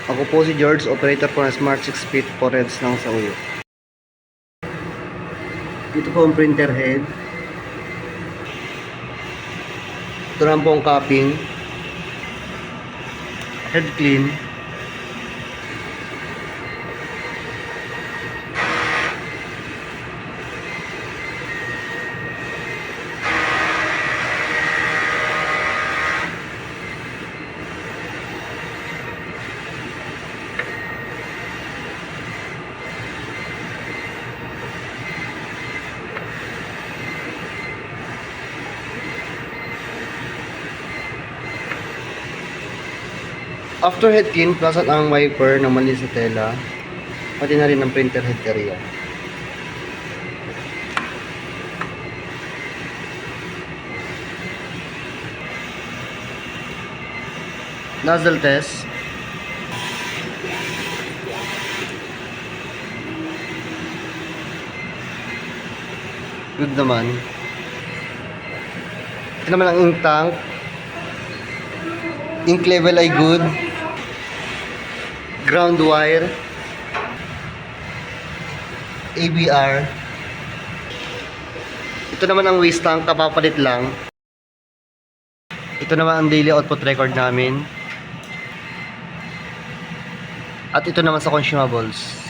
Ako po si George, operator po ng Smart 6 Feet for Reds ng Sauyo. Ito po ang printer head. Ito naman po ang capping. Head clean. After head clean, plasat ang wiper na mali sa tela, pati na rin ang printer head area. Nozzle test. Good naman. Ito naman ang ink tank. Ink level ay good. Ground wire. ABR. Ito naman ang waste tank, kapapalit lang. Ito naman ang daily output record namin. At ito naman sa consumables.